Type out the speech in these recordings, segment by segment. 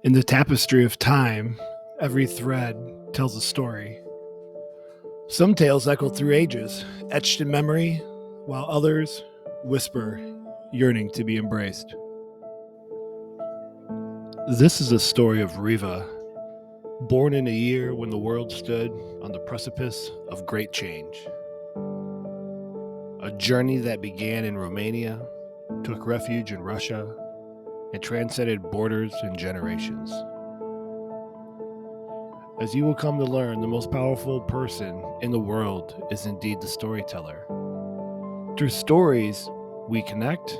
In the tapestry of time, every thread tells a story. Some tales echo through ages, etched in memory, while others whisper, yearning to be embraced. This is a story of Riva, born in a year when the world stood on the precipice of great change. A journey that began in Romania, took refuge in Russia, and transcended borders and generations. As you will come to learn, the most powerful person in the world is indeed the storyteller. Through stories, we connect,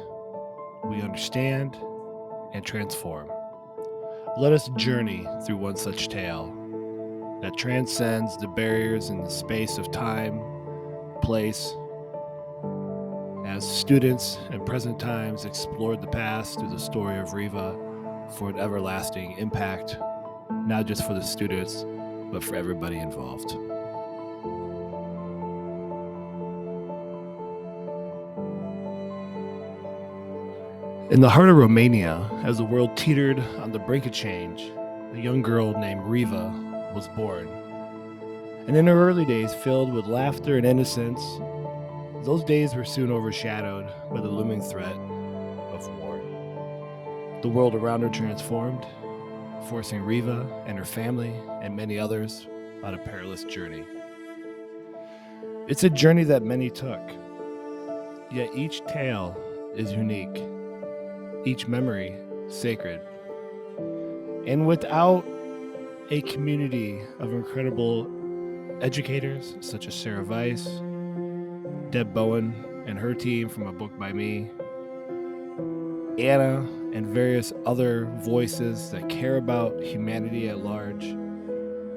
we understand, and transform. Let us journey through one such tale that transcends the barriers in the space of time, place. As students in present times explored the past through the story of Riva for an everlasting impact, not just for the students, but for everybody involved. In the heart of Romania, as the world teetered on the brink of change, a young girl named Riva was born. And in her early days, filled with laughter and innocence, those days were soon overshadowed by the looming threat of war. The world around her transformed, forcing Riva and her family and many others on a perilous journey. It's a journey that many took, yet each tale is unique, each memory sacred. And without a community of incredible educators such as Sarah Weiss, Deb Bowen and her team from A Book by Me, Anna and various other voices that care about humanity at large,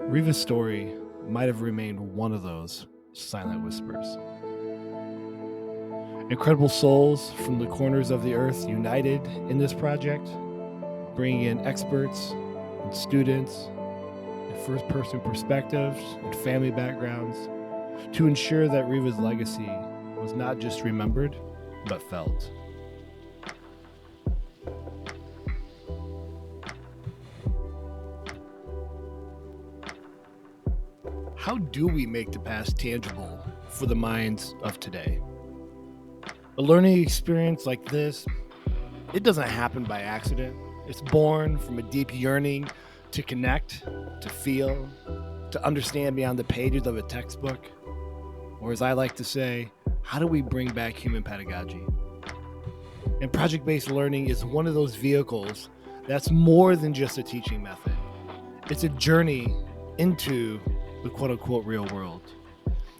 Riva's story might have remained one of those silent whispers. Incredible souls from the corners of the earth united in this project, bringing in experts and students and first-person perspectives and family backgrounds to ensure that Riva's legacy was not just remembered, but felt. How do we make the past tangible for the minds of today? A learning experience like this, it doesn't happen by accident. It's born from a deep yearning to connect, to feel, to understand beyond the pages of a textbook. Or as I like to say, how do we bring back human pedagogy? And project-based learning is one of those vehicles that's more than just a teaching method. It's a journey into the quote-unquote real world.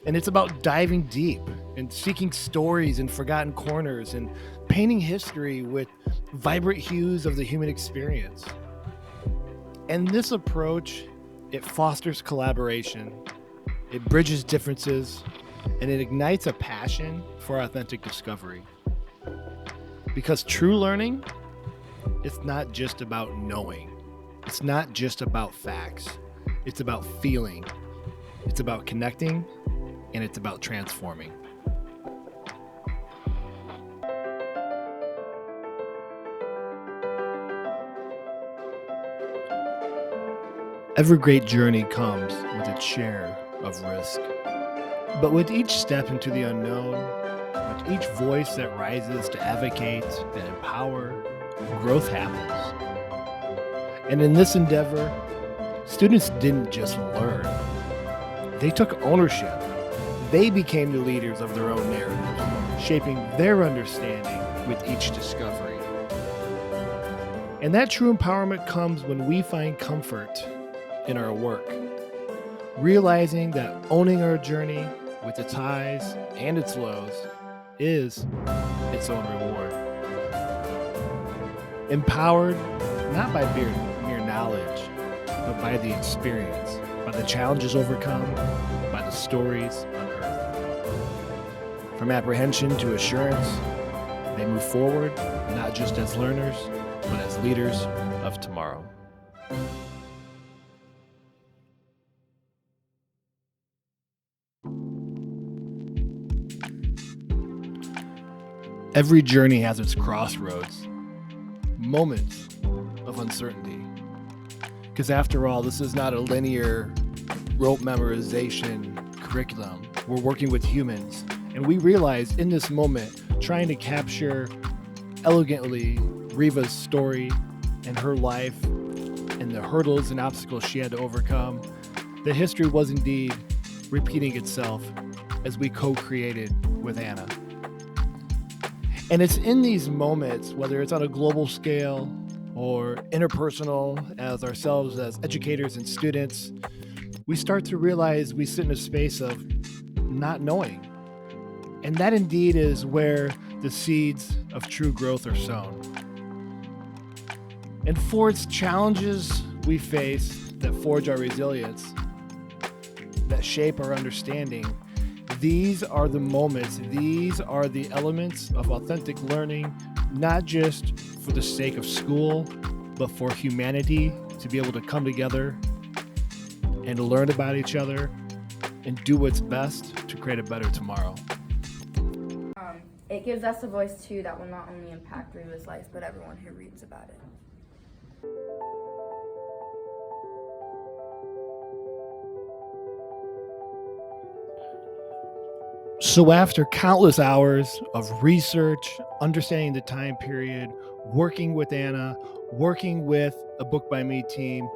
And it's about diving deep and seeking stories in forgotten corners and painting history with vibrant hues of the human experience. And this approach, it fosters collaboration, it bridges differences, and it ignites a passion for authentic discovery. Because true learning, it's not just about knowing. It's not just about facts. It's about feeling. It's about connecting, and it's about transforming. Every great journey comes with its share of risk. But with each step into the unknown, with each voice that rises to advocate and empower, growth happens. And in this endeavor, students didn't just learn. They took ownership. They became the leaders of their own narratives, shaping their understanding with each discovery. And that true empowerment comes when we find comfort in our work, realizing that owning our journey with its highs and its lows is its own reward. Empowered not by mere knowledge, but by the experience, by the challenges overcome, by the stories unearthed. From apprehension to assurance, they move forward not just as learners, but as leaders of tomorrow. Every journey has its crossroads, moments of uncertainty. Because after all, this is not a linear rote memorization curriculum. We're working with humans. And we realize in this moment, trying to capture elegantly Riva's story and her life and the hurdles and obstacles she had to overcome, the history was indeed repeating itself as we co-created with Anna. And it's in these moments, whether it's on a global scale or interpersonal as ourselves as educators and students, we start to realize we sit in a space of not knowing. And that indeed is where the seeds of true growth are sown. And for its challenges we face that forge our resilience, that shape our understanding, these are the moments, these are the elements of authentic learning, not just for the sake of school, but for humanity to be able to come together and learn about each other and do what's best to create a better tomorrow. It gives us a voice too that will not only impact Riva's life, but everyone who reads about it. So after countless hours of research, understanding the time period, working with Anna, working with a Book by Me team,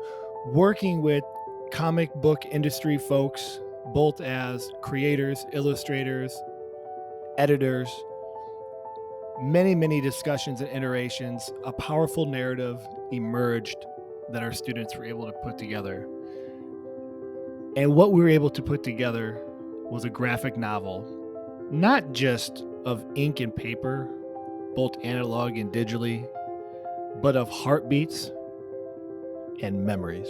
working with comic book industry folks, both as creators, illustrators, editors, many discussions and iterations, a powerful narrative emerged that our students were able to put together. And what we were able to put together was a graphic novel, not just of ink and paper, both analog and digitally, but of heartbeats and memories.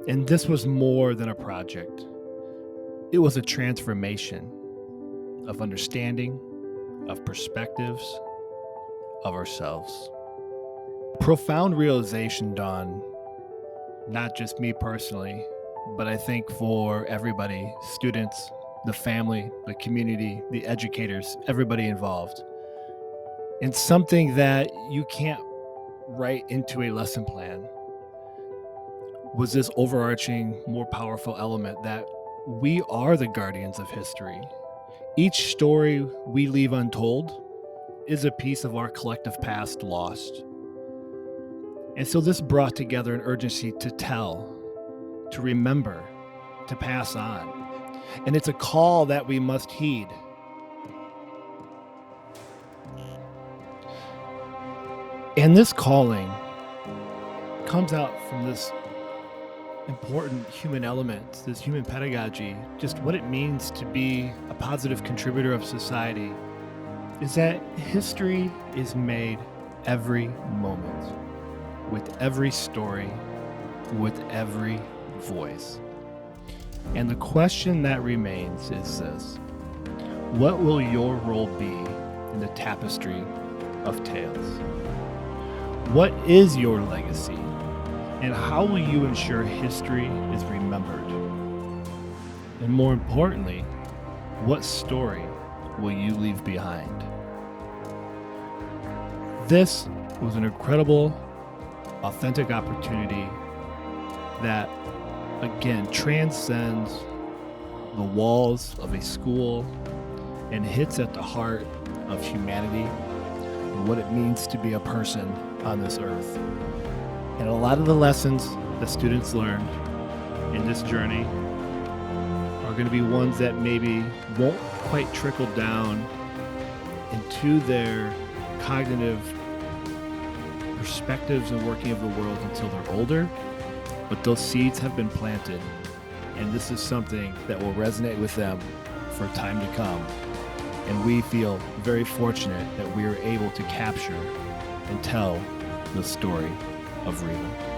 And this was more than a project. It was a transformation of understanding, of perspectives, of ourselves. Profound realization dawned, not just me personally, but I think for everybody, students, the family, the community, the educators, everybody involved. And something that you can't write into a lesson plan was this overarching, more powerful element that we are the guardians of history. Each story we leave untold is a piece of our collective past lost. And so this brought together an urgency to tell, to remember, to pass on. And it's a call that we must heed. And this calling comes out from this important human element, this human pedagogy, just what it means to be a positive contributor of society, is that history is made every moment, with every story, with every voice. And the question that remains is this: what will your role be in the tapestry of tales? What is your legacy? And how will you ensure history is remembered? And more importantly, what story will you leave behind? This was an incredible, authentic opportunity that, again, transcends the walls of a school and hits at the heart of humanity and what it means to be a person on this earth. And a lot of the lessons that students learned in this journey are going to be ones that maybe won't quite trickle down into their cognitive perspectives and working of the world until they're older, but those seeds have been planted, and this is something that will resonate with them for time to come. And we feel very fortunate that we are able to capture and tell the story of Riva.